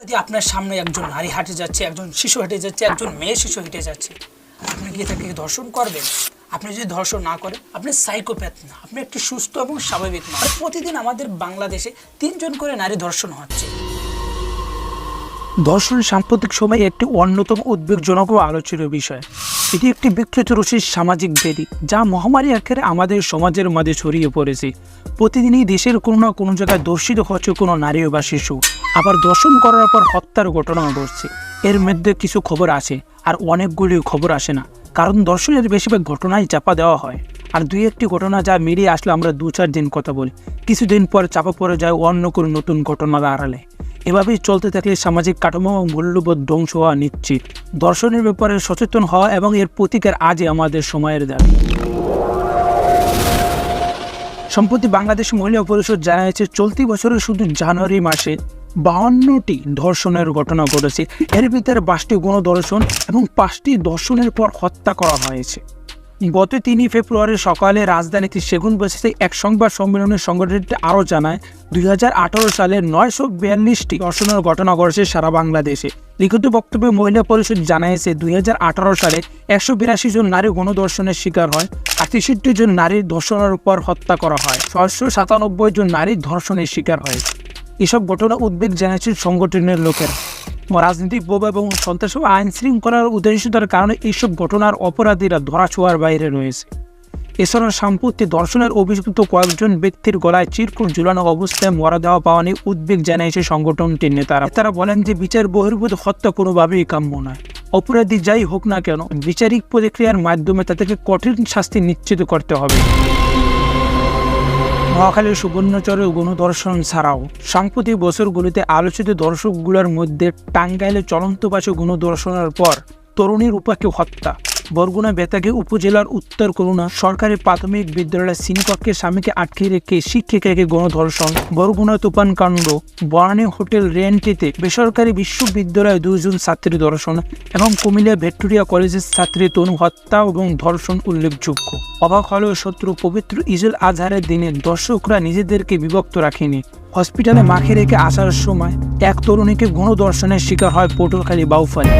যদি আপনার সামনে একজন নারী হাঁটে যাচ্ছে, একজন শিশু হেঁটে যাচ্ছে, একজন মেয়ে শিশু হেঁটে যাচ্ছে, আপনি কি তাকে ধর্ষণ করবেন? আপনি যদি ধর্ষণ না করেন, আপনি সাইকোপ্যাথ না, আপনি একটি সুস্থ এবং স্বাভাবিক মানুষ। প্রতিদিন আমাদের বাংলাদেশে 3 জন করে নারী ধর্ষণ হচ্ছে। ধর্ষণ সাম্প্রতিক সময়ে একটি অন্যতম উদ্বেগজনক ও আলোচিত বিষয়। এটি একটি বিকৃত রুচির সামাজিক ব্যাধি যা মহামারী আকারে আমাদের সমাজের মাঝে ছড়িয়ে পড়েছে। প্রতিদিনই দেশের কোনো না কোনো জায়গায় ধর্ষিত হচ্ছে কোনো নারী বা শিশু, আবার ধর্ষণ করার পর হত্যার ঘটনাও ঘটছে। এর মধ্যে কিছু খবর আসে আর অনেকগুলি খবর আসে না, কারণ ধর্ষণের বেশিরভাগ ঘটনাই চাপা দেওয়া হয়। আর 2-1টি ঘটনা যা মিলিয়ে আসলে আমরা 2-4 দিন কথা বলি, কিছুদিন পর চাপা পড়ে যায় অন্য কোনো নতুন ঘটনার আড়ালে। এভাবেই চলতে থাকলে সামাজিক কাঠামো ও মূল্যবোধ ধ্বংস হওয়া নিশ্চিত। ধর্ষণের ব্যাপারে সচেতন হওয়া এবং এর প্রতিকার আজই আমাদের সময়ের দাবি। সম্প্রতি বাংলাদেশ মহিলা পরিষদ জানিয়েছে, চলতি বছরের শুধু জানুয়ারি মাসে 52টি ধর্ষণের ঘটনা ঘটেছে। এর ভিতরে 5টি গণধর্ষণ এবং 5টি ধর্ষণের পর হত্যা করা হয়েছে। গত 3 ফেব্রুয়ারি সকালে রাজধানীতে সেগুনবাগিচাতে এক সংবাদ সম্মেলনে সংগঠনটি আরও জানায়, 2018 সালে 942টি ধর্ষণের ঘটনা ঘটেছে সারা বাংলাদেশে। লিখিত বক্তব্যে মহিলা পরিষদ জানিয়েছে, 2018 সালে 182 জন নারী গণধর্ষণের শিকার হয়, 68 জন নারীর ধর্ষণের পর হত্যা করা হয়, 697 জন নারী ধর্ষণের শিকার হয়েছে। এসব ঘটনা উদ্বেগ জানিয়েছেন সংগঠনের লোকেরা। রাজনৈতিক প্রভাব এবং সন্ত্রাস ও আইন শৃঙ্খলার উদ্দেশ্যতার কারণে এইসব ঘটনার অপরাধীরা ধরাছোঁয়ার বাইরে রয়েছে। এছাড়া সাম্প্রতিক ধর্ষণের অভিযুক্ত কয়েকজন ব্যক্তির গলায় চিরকুট ঝুলানো অবস্থায় মরদেহ পাওয়া নিয়ে উদ্বেগ জানিয়েছে সংগঠনটির নেতারা। তারা বলেন যে বিচার বহির্ভূত হত্যা কোনোভাবেই কাম্য নয়। অপরাধী যাই হোক না কেন, বিচারিক প্রক্রিয়ার মাধ্যমে তাদেরকে কঠিন শাস্তি নিশ্চিত করতে হবে। নোয়াখালীর সুবর্ণচরে গণধর্ষণ ছাড়াও সাম্প্রতিক বছরগুলিতে আলোচিত দর্শকগুলোর মধ্যে টাঙ্গাইলে চলন্ত বাসে গণধর্ষণের পর তরুণীর উপাকে হত্যা, বরগুনা বেতাগী উপজেলার উত্তর করুণা সরকারি প্রাথমিক বিদ্যালয়ের শ্রেণীকক্ষে স্বামীকে আটকে রেখে শিক্ষিকাকে গণধর্ষণ, বরগুনা তুফানকাণ্ড, বনানী হোটেল রেন্টিতে বেসরকারি বিশ্ববিদ্যালয়ে 2 জন ছাত্রী ধর্ষণ এবং কুমিল্লা ভিক্টোরিয়া কলেজের ছাত্রী তনু হত্যা এবং ধর্ষণ উল্লেখযোগ্য। অবাক হলেও সত্য, পবিত্র ঈদুল আজহারের দিনে দর্শকরা নিজেদেরকে বিভক্ত রাখেনি। হসপিটালে মাকে রেখে আসার সময় এক তরুণীকে গণধর্ষণের শিকার হয় পটুয়াখালী বাউফালী।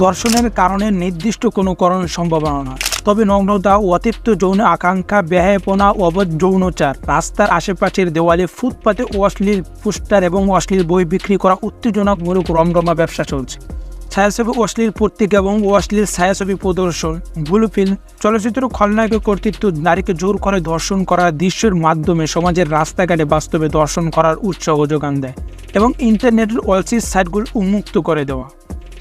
ধর্ষণের কারণে নির্দিষ্ট কোনো কারণ সম্ভাবনা নয়, তবে নম্রতা, অতিরিক্ত যৌন আকাঙ্ক্ষা, ব্যয়াপনা, অবৈধ যৌনচার, রাস্তার আশেপাশের দেওয়ালে, ফুটপাতে অশ্লীল পোস্টার এবং অশ্লীল বই বিক্রি করা, উত্তেজনামূলক রমরমা ব্যবসা চলছে। ছায়াছবি, অশ্লীল পত্রিকা এবং অশ্লীল ছায়াছবি প্রদর্শন, ব্লু ফিল্ম, চলচ্চিত্র খলনায়কের কর্তৃত্ব, নারীকে জোর করে ধর্ষণ করার দৃশ্যের মাধ্যমে সমাজের রাস্তাঘাটে বাস্তবে ধর্ষণ করার উৎসাহ যোগান দেয় এবং ইন্টারনেটের অশ্লীল সাইটগুলো উন্মুক্ত করে দেওয়া।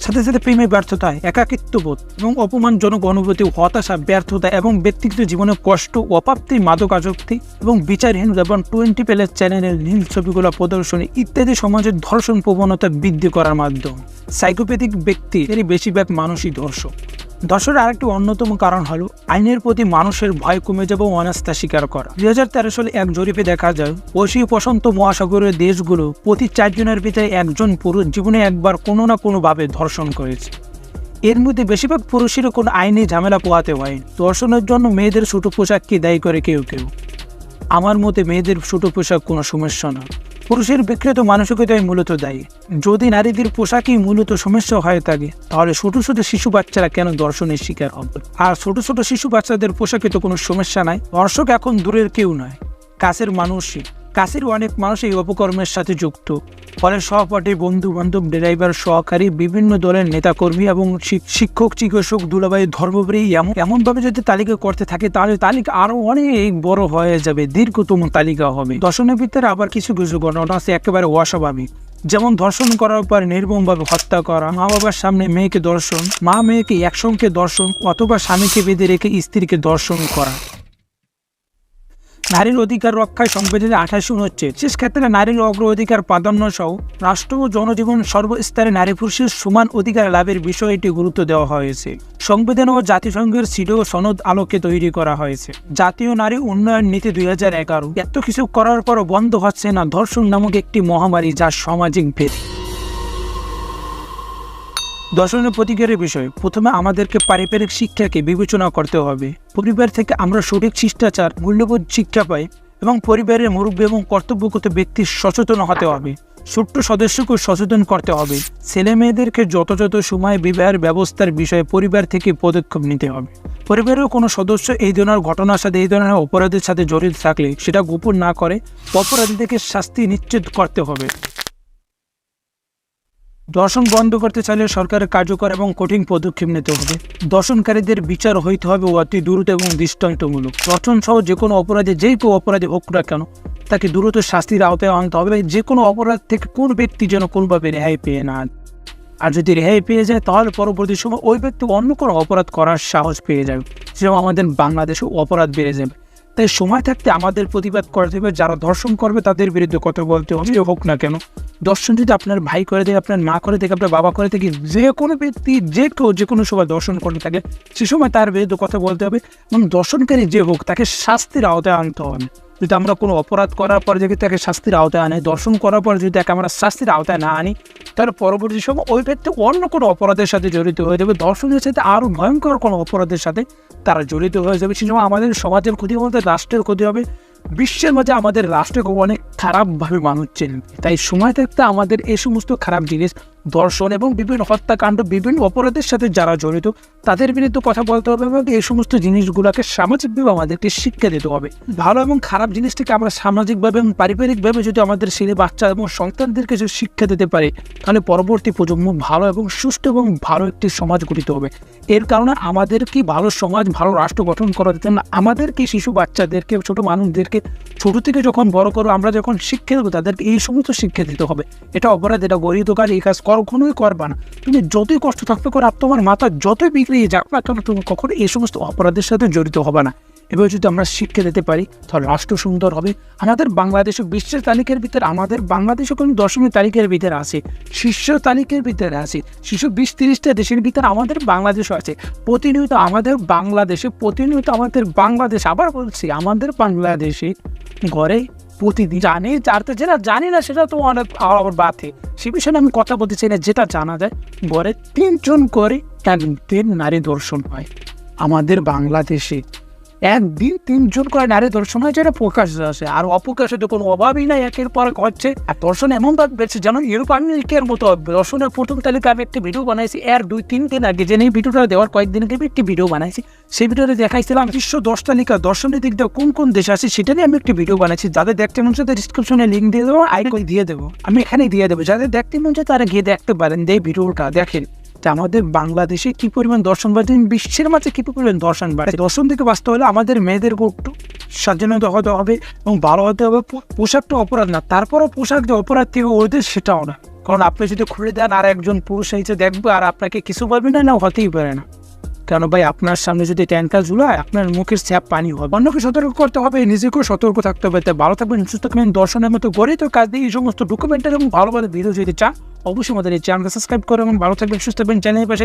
সাথে সাথে প্রেমে ব্যর্থতা, একাকিত্ববোধ এবং অপমানজনক অনুভূতি, হতাশা, ব্যর্থতা এবং ব্যক্তিগত জীবনে কষ্ট, অপ্রাপ্তি, মাদকাসক্তি এবং বিচারহীন এবং 20+ চ্যানেলের নীল ছবিগুলো প্রদর্শনী ইত্যাদি সমাজের ধর্ষণ প্রবণতা বৃদ্ধি করার মাধ্যম। সাইকোপ্যাথিক ব্যক্তি এরই বেশিরভাগ মানুষই ধর্ষক। ধর্ষণের আরেকটি অন্যতম কারণ হলো আইনের প্রতি মানুষের ভয় কমে যাবে ও অনাস্থা স্বীকার করা। 2013 সালে এক জরিপে দেখা যায়, এশীয় প্রশান্ত মহাসাগরের দেশগুলো প্রতি 4 জনের ভিতরে 1 জন পুরুষ জীবনে একবার কোনো না কোনোভাবে ধর্ষণ করেছে। এর মধ্যে বেশিরভাগ পুরুষেরও কোনো আইনি ঝামেলা পোহাতে হয়। ধর্ষণের জন্য মেয়েদের ছোট পোশাককে দায়ী করে কেউ কেউ। আমার মতে মেয়েদের ছোট পোশাক কোনো সমস্যা না, পুরুষের বিকৃত মানসিকতাই মূলত দায়ী। যদি নারীদের পোশাকই মূলত সমস্যা হয়ে থাকে, তাহলে ছোট ছোট শিশু বাচ্চারা কেন ধর্ষণের শিকার হবে? আর ছোট ছোট শিশু বাচ্চাদের পোশাকে তো কোনো সমস্যা নাই। ধর্ষক এখন দূরের কেউ নয়, কাছের মানুষই। কাছের অনেক মানুষ এই অপকর্মের সাথে যুক্ত। ফলে সহপাঠী, বন্ধু বান্ধব, ড্রাইভার, সহকারী, বিভিন্ন দলের নেতাকর্মী এবং শিক্ষক, চিকিৎসক, দুলাভাই, ধর্মপ্রিয় এমনভাবে যদি তালিকা করতে থাকে, তাহলে তালিকা আরো অনেক বড় হয়ে যাবে, দীর্ঘতম তালিকা হবে। ধর্ষণের ভিতরে আবার কিছু কিছু ঘটনা আছে একেবারে অস্বাভাবিক, যেমন ধর্ষণ করার পর নির্মমভাবে হত্যা করা, মা বাবার সামনে মেয়েকে ধর্ষণ, মা মেয়েকে একসঙ্গে ধর্ষণ অথবা স্বামীকে বেঁধে রেখে স্ত্রীকে ধর্ষণ করা। নারীর অধিকার রক্ষায় সংবিধানে 28 অনুচ্ছেদ শেষ ক্ষেত্রে নারীর অগ্রাধিকার প্রাধান্য সহ রাষ্ট্র ও জনজীবন সর্বস্তরে নারী পুরুষের সমান অধিকার লাভের বিষয়টি গুরুত্ব দেওয়া হয়েছে। সংবিধান ও জাতিসংঘের সিডো সনদ আলোকে তৈরি করা হয়েছে। জাতীয় নারী উন্নয়ন নীতি 2011। এত কিছু করার পরও বন্ধ হচ্ছে না ধর্ষণ নামক একটি মহামারী, যা সামাজিক ব্যাধি। ধর্ষণের প্রতিকারের বিষয়, প্রথমে আমাদেরকে পারিবারিক শিক্ষাকে বিবেচনা করতে হবে। পরিবার থেকে আমরা সঠিক শিষ্টাচার, মূল্যবোধ শিক্ষা পাই এবং পরিবারের মুরব্বী এবং কর্তব্যগত ব্যক্তি সচেতন হতে হবে। ছোট্ট সদস্যকে সচেতন করতে হবে। ছেলে মেয়েদেরকে যথাযথ সময়ে বিবাহের ব্যবস্থার বিষয়ে পরিবার থেকে পদক্ষেপ নিতে হবে। পরিবারের কোনো সদস্য এই ধরনের ঘটনার সাথে এই ধরনের অপরাধের সাথে জড়িত থাকলে সেটা গোপন না করে অপরাধীদেরকে শাস্তি নিশ্চিত করতে হবে। দর্শন বন্ধ করতে চাইলে সরকারের কার্যকর এবং কঠিন পদক্ষেপ নিতে হবে। দর্শনকারীদের বিচার হইতে হবে অতি দ্রুত এবং দৃষ্টান্তমূলক। দর্শন সহ যে কোনো অপরাধে যে কেউ অপরাধী হোক না কেন তাকে দ্রুত শাস্তির আওতায় আনতে হবে। যে কোনো অপরাধ থেকে কোন ব্যক্তি যেন কোনোভাবে রেহাই পেয়ে না। আর যদি রেহাই পেয়ে যায় তাহলে পরবর্তী সময় ওই ব্যক্তি অন্য কোনো অপরাধ করার সাহস পেয়ে যাবে, যেমন আমাদের বাংলাদেশে অপরাধ বেড়ে যাবে। তাই সময় থাকতে আমাদের প্রতিবাদ করতে হবে। যারা ধর্ষণ করবে তাদের বিরুদ্ধে কথা বলতে হবে, হোক না কেন। দর্শন যদি আপনার ভাই করে থাকে, আপনার মা করে থাকে, আপনার বাবা করে থাকে, যে কোনো ব্যক্তি যে কেউ যে কোনো সময় দর্শন করে থাকে সে সময় তার বিরুদ্ধে কথা বলতে হবে এবং দর্শনকারী যে হোক তাকে শাস্তির আওতায় আনতে হবে। যদি আমরা কোনো অপরাধ করার পর যদি তাকে শাস্তির আওতায় আনি, দর্শন করার পর যদি তাকে আমরা শাস্তির আওতায় না আনি, তাহলে পরবর্তী সময় ওই ব্যক্তি অন্য কোনো অপরাধের সাথে জড়িত হয়ে যাবে। দর্শনের সাথে আরও ভয়ঙ্কর কোনো অপরাধের সাথে তারা জড়িত হয়ে যাবে। সেই সময় আমাদের সমাজের ক্ষতি হবে, রাষ্ট্রের ক্ষতি হবে, বিশ্বের মাঝে আমাদের রাষ্ট্রকে অনেক খারাপভাবে মানুষ চেনে। তাই সময় থাকতে আমাদের এই সমস্ত খারাপ জিনিস, দর্শন এবং বিভিন্ন হত্যাকাণ্ড, বিভিন্ন অপরাধের সাথে যারা জড়িত তাদের বিরুদ্ধে কথা বলতে হবে এবং এই সমস্ত জিনিসগুলোকে সামাজিকভাবে আমাদেরকে শিক্ষা দিতে হবে। ভালো এবং খারাপ জিনিসটিকে আমরা সামাজিকভাবে এবং পারিবারিকভাবে যদি আমাদের ছেলে বাচ্চা এবং সন্তানদেরকে যদি শিক্ষা দিতে পারি তাহলে পরবর্তী প্রজন্ম ভালো এবং সুস্থ এবং ভালো একটি সমাজ গঠিত হবে। এর কারণে আমাদেরকে ভালো সমাজ, ভালো রাষ্ট্র গঠন করার জন্য আমাদেরকে শিশু বাচ্চাদেরকে, ছোট মানুষদেরকে ছোট থেকে যখন বড় করবো আমরা যখন শিক্ষা দেবো তাদেরকে এই সমস্ত শিক্ষা দিতে হবে। এটা অপরাধ, এটা গরিত কাজ, এই কাজ কখনোই করবা না। তুমি যতই কষ্ট থাকতে করো, তোমার মাথা যতই বিগড়িয়ে যাক না কেন, তুমি কখনো এই সমস্ত অপরাধের সাথে জড়িত হবে না। এবার যদি আমরা শিক্ষা দিতে পারি তাহলে রাষ্ট্র সুন্দর হবে। আমাদের বাংলাদেশে বিশ্বের তালিকার ভিতরে, আমাদের বাংলাদেশে কোনো দশমিক তালিকার ভিতরে আছে, শীর্ষ তালিকার ভিতরে আছে, শীর্ষ 20-30টা দেশের ভিতরে আমাদের বাংলাদেশও আছে। প্রতিনিয়ত আমাদের বাংলাদেশ আবার বলছি, আমাদের বাংলাদেশে ঘরে প্রতিদিন জানি, যেটা জানি না সেটা তো অনেক আবার বাতে, সে বিষয়ে আমি কথা বলতে চাই না। যেটা জানা যায়, ঘরে 3 জন করে একদিন নারী ধর্ষণ হয় আমাদের বাংলাদেশে। একদিন 3 জন করে নারী ধর্ষণ হয়, যেটা প্রকাশ্যে আসে। আর অপ্রকাশে তো কোনো অভাবই নাই, একের পর হচ্ছে। আর ধর্ষণ এমনভাবে বেড়েছে যেন ইউরোপের মতো। ধর্ষণের প্রথম তালিকা আমি একটি ভিডিও বানাইছি এর 2-3 দিন আগে, যে এই ভিডিওটা দেওয়ার কয়েকদিন আগে একটি ভিডিও বানাইছি। সেই ভিডিওতে দেখাইছিলাম বিশ্ব 10 তালিকা দর্শনের দিক দিয়ে কোন কোন দেশ আছে, সেটা নিয়ে আমি একটি ভিডিও বানাইছি। যাদের দেখতে মন চায় ডিসক্রিপশনে লিঙ্ক দিয়ে দেবো, আইকন দিয়ে দেবো, আমি এখানেই দিয়ে দেবো। যাদের দেখতে মন চায় তারা গিয়ে দেখতে পারেন, এই ভিডিওটা দেখেন যে আমাদের বাংলাদেশে কি পরিমাণ দর্শন বাড়ছে, বিশ্বের মাঝে কি পরিমাণ দর্শন বাড়ছে। দর্শন থেকে বাঁচতে হলে আমাদের মেয়েদেরকে একটু স্বাধীনতা হতে হবে এবং ভালো হতে হবে। পোশাকটা অপরাধ না, তারপরও পোশাক যে অপরাধ থেকে ওদের সেটাও না। কারণ আপনি যদি খুলে দেন আর একজন পুরুষ এসে দেখবে আর আপনাকে কিছু বলবে না, না হতেই পারে না। কেন ভাই, আপনার সামনে যদি ট্যাঙ্কার ঝুলায় আপনার মুখের স্যাপ পানি হবে। অন্যকে সতর্ক করতে হবে, নিজেকেও সতর্ক থাকতে হবে। তাই ভালো থাকবেন, সুস্থ থাকবেন। দর্শনের মতো গড়িত কাজ দিয়ে এই সমস্ত ডকুমেন্টারি এবং ভালো ভালো ভিডিও যদি চান অবশ্যই আমাদের এই চ্যানেলকে সাবস্ক্রাইব করে এবং ভালো থাকবেন, সুস্থ থাকবেন। চ্যানেলের পাশে